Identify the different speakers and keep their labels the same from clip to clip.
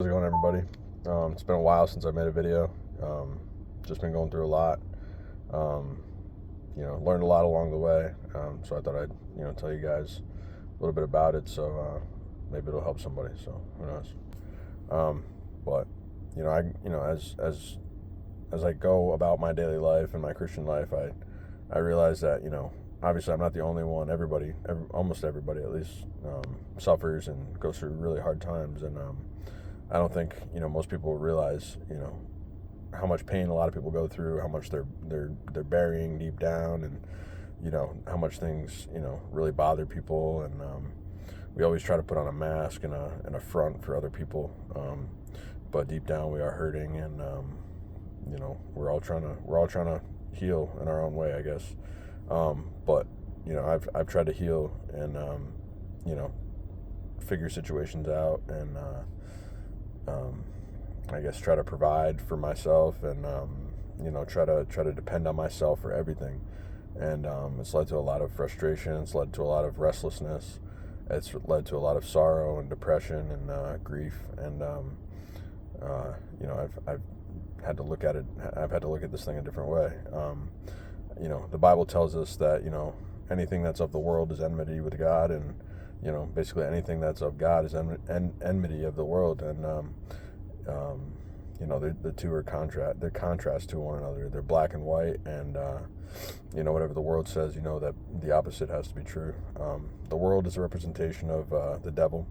Speaker 1: How's it going, everybody? It's been a while since I made a video. Just been going through a lot. Um, learned a lot along the way. So I thought I'd tell you guys a little bit about it. So maybe it'll help somebody. So who knows? Um, but as I go about my daily life and my Christian life, I realize that obviously I'm not the only one. Almost everybody at least, suffers and goes through really hard times, and I don't think most people realize how much pain a lot of people go through, how much they're burying deep down, and how much things really bother people, and we always try to put on a mask and a front for other people, but deep down we are hurting, and we're all trying to heal in our own way, I guess. But I've tried to heal and you know figure situations out, and um, I guess try to provide for myself, and try to depend on myself for everything. And it's led to a lot of frustration. It's led to a lot of restlessness. It's led to a lot of sorrow and depression and grief. And I've had to look at it. I've had to look at this thing a different way. The Bible tells us that anything that's of the world is enmity with God, and basically anything that's of God is enmity of the world. And the two are they're contrast to one another. They're black and white, and whatever the world says, that the opposite has to be true. The world is a representation of the devil,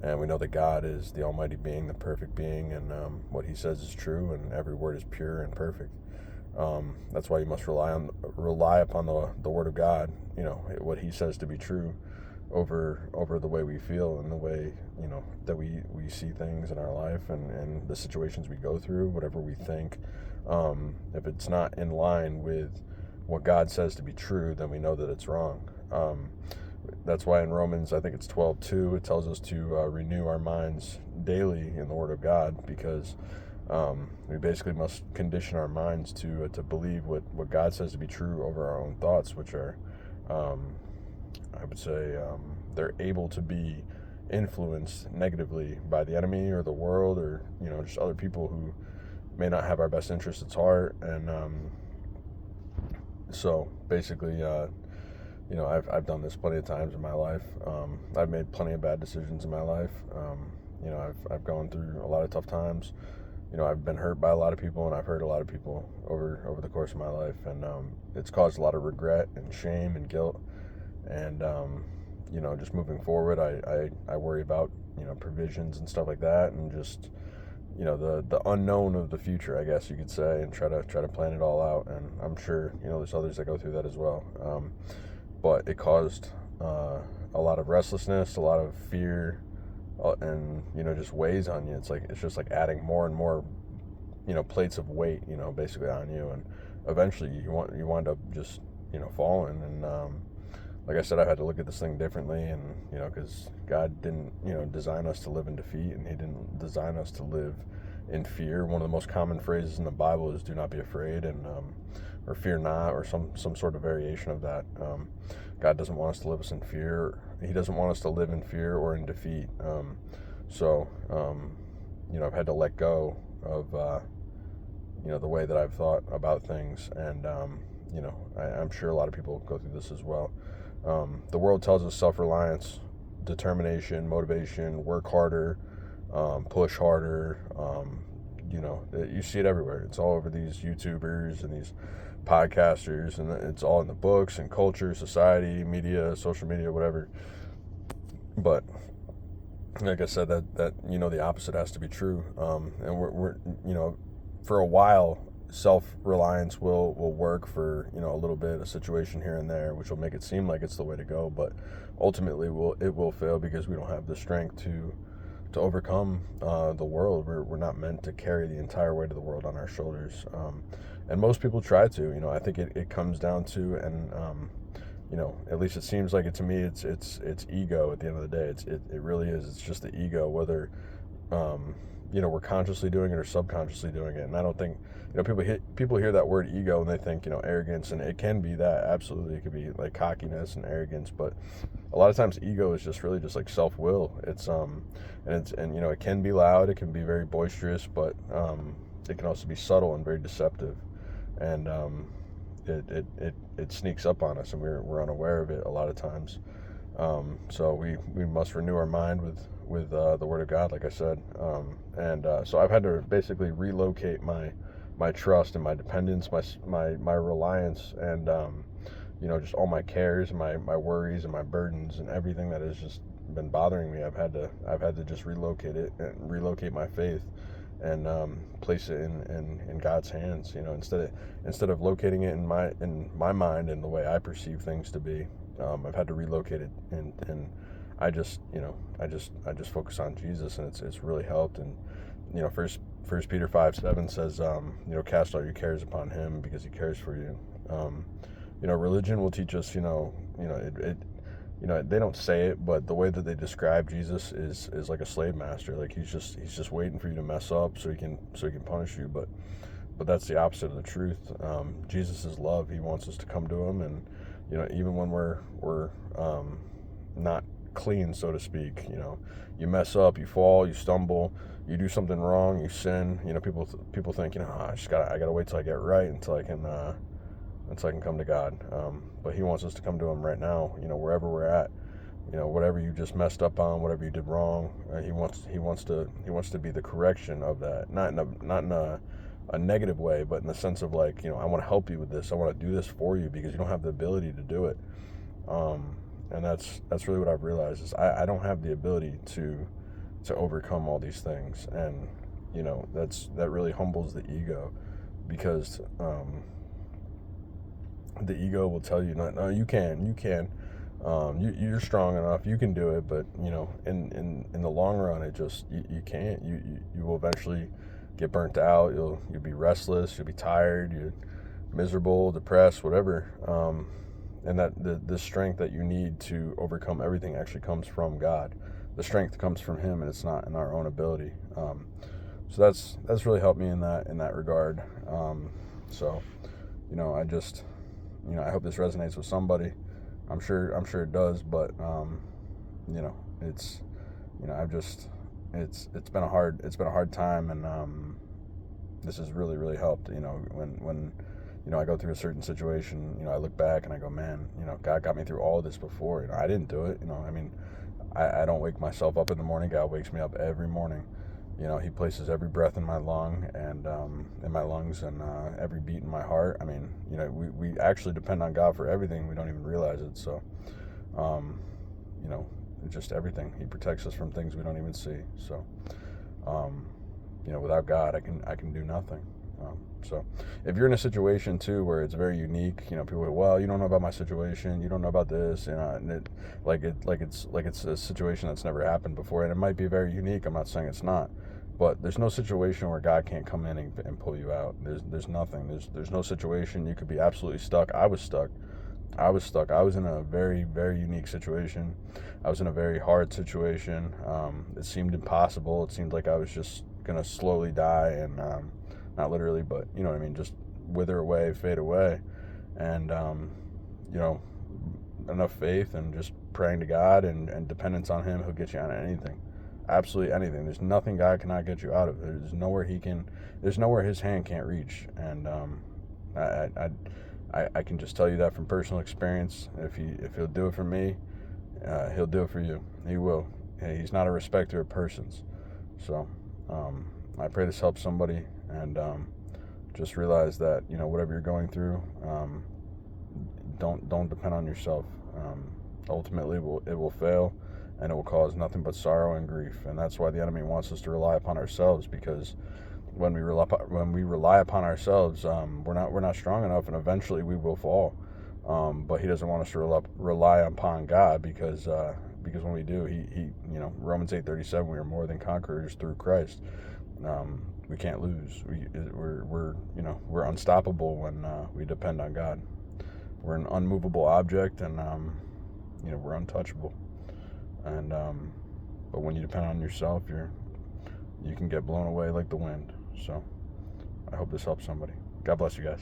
Speaker 1: and we know that God is the almighty being, the perfect being, and what he says is true, and every word is pure and perfect. That's why you must rely upon the word of God, what he says to be true, over the way we feel and the way that we see things in our life, and the situations we go through, whatever we think. If it's not in line with what God says to be true, then we know that it's wrong. That's why in Romans, I think it's 12:2, it tells us to renew our minds daily in the Word of God, because we basically must condition our minds to believe what God says to be true over our own thoughts, which are, I would say, they're able to be influenced negatively by the enemy or the world, or just other people who may not have our best interests at heart. And so basically, I've done this plenty of times in my life. I've made plenty of bad decisions in my life. I've gone through a lot of tough times. I've been hurt by a lot of people, and I've hurt a lot of people over the course of my life, and it's caused a lot of regret and shame and guilt. And just moving forward, I worry about provisions and stuff like that, and just the unknown of the future, I guess you could say, and try to plan it all out. And I'm sure there's others that go through that as well. But it caused a lot of restlessness, a lot of fear, and just weighs on you. It's just like adding more and more plates of weight basically on you, and eventually you wind up just falling. And like I said, I've had to look at this thing differently, and because God didn't design us to live in defeat, and he didn't design us to live in fear. One of the most common phrases in the Bible is "do not be afraid," and or "fear not," or some sort of variation of that. God doesn't want us to live in fear. He doesn't want us to live in fear or in defeat. So I've had to let go of the way that I've thought about things, and I'm sure a lot of people go through this as well. The world tells us self-reliance, determination, motivation, work harder, push harder. You see it everywhere. It's all over these YouTubers and these podcasters, and it's all in the books and culture, society, media, social media, whatever. But like I said, that the opposite has to be true. And we're for a while, self-reliance will work for a little bit, a situation here and there, which will make it seem like it's the way to go, but ultimately it will fail, because we don't have the strength to overcome the world. We're not meant to carry the entire weight of the world on our shoulders, and most people try to. I think it comes down to, and at least it seems like it to me, it's ego at the end of the day. It really is. It's just the ego, whether we're consciously doing it or subconsciously doing it. And I don't think, people hear that word ego and they think, arrogance, and it can be that. Absolutely. It could be like cockiness and arrogance, but a lot of times ego is just really just like self-will. And it can be loud, it can be very boisterous, but it can also be subtle and very deceptive. And it sneaks up on us, and we're unaware of it a lot of times. So we must renew our mind with the Word of God, like I said. So I've had to basically relocate my trust and my dependence, my reliance, and just all my cares, my worries and my burdens and everything that has just been bothering me. I've had to just relocate it and relocate my faith and place it in God's hands. Instead of locating it in my mind and the way I perceive things to be. I've had to relocate it, and I just focus on Jesus, and it's really helped. And First Peter 5:7 says, cast all your cares upon Him because He cares for you. Religion will teach us, they don't say it, but the way that they describe Jesus is like a slave master. Like he's just waiting for you to mess up so he can punish you. But that's the opposite of the truth. Jesus is love. He wants us to come to Him, and even when we're not clean, so to speak, you mess up, you fall, you stumble, you do something wrong, you sin. People think, I gotta wait till I get right until I can come to God. But He wants us to come to Him right now. Wherever we're at. Whatever you just messed up on, whatever you did wrong, He wants to be the correction of that. Not in a negative way, but in the sense of like, I want to help you with this. I want to do this for you because you don't have the ability to do it. And that's really what I've realized is I don't have the ability to overcome all these things. And that really humbles the ego, because the ego will tell you, no, you can, you're strong enough, you can do it. But in the long run, it just you can't. You will eventually get burnt out. You'll be restless, you'll be tired, you're miserable, depressed, whatever. And that the strength that you need to overcome everything actually comes from God. The strength comes from Him, and it's not in our own ability. So that's really helped me in that regard. So I just I hope this resonates with somebody. I'm sure it does, but it's I've just it's been a hard time, and this has really, really helped. When I go through a certain situation, I look back and I go, man, God got me through all of this before. I didn't do it. I don't wake myself up in the morning. God wakes me up every morning. He places every breath in my lung and in my lungs, and every beat in my heart. We actually depend on God for everything. We don't even realize it. So, just everything. He protects us from things we don't even see. So, without God, I can do nothing. So if you're in a situation too where it's very unique, people go, well, you don't know about my situation, you don't know about this, and it's a situation that's never happened before, and it might be very unique. I'm not saying it's not, but there's no situation where God can't come in and pull you out. There's nothing. There's no situation. You could be absolutely stuck. I was stuck. I was in a very, very unique situation. I was in a very hard situation. It seemed impossible. It seemed like I was just gonna slowly die, and not literally, but just wither away, fade away. And enough faith and just praying to God and dependence on Him, He'll get you out of anything. Absolutely anything. There's nothing God cannot get you out of. There's nowhere His hand can't reach. And I can just tell you that from personal experience. If He'll do it for me, He'll do it for you. He will. He's not a respecter of persons. So I pray this helps somebody, and just realize that whatever you're going through, don't depend on yourself. Ultimately, it will fail, and it will cause nothing but sorrow and grief. And that's why the enemy wants us to rely upon ourselves, because when we rely upon ourselves, we're not strong enough, and eventually we will fall. But he doesn't want us to rely upon God, because when we do, he Romans 8:37, we are more than conquerors through Christ. We can't lose. We're unstoppable when we depend on God. We're an unmovable object, and we're untouchable. And but when you depend on yourself, you're you can get blown away like the wind. So I hope this helps somebody. God bless you guys.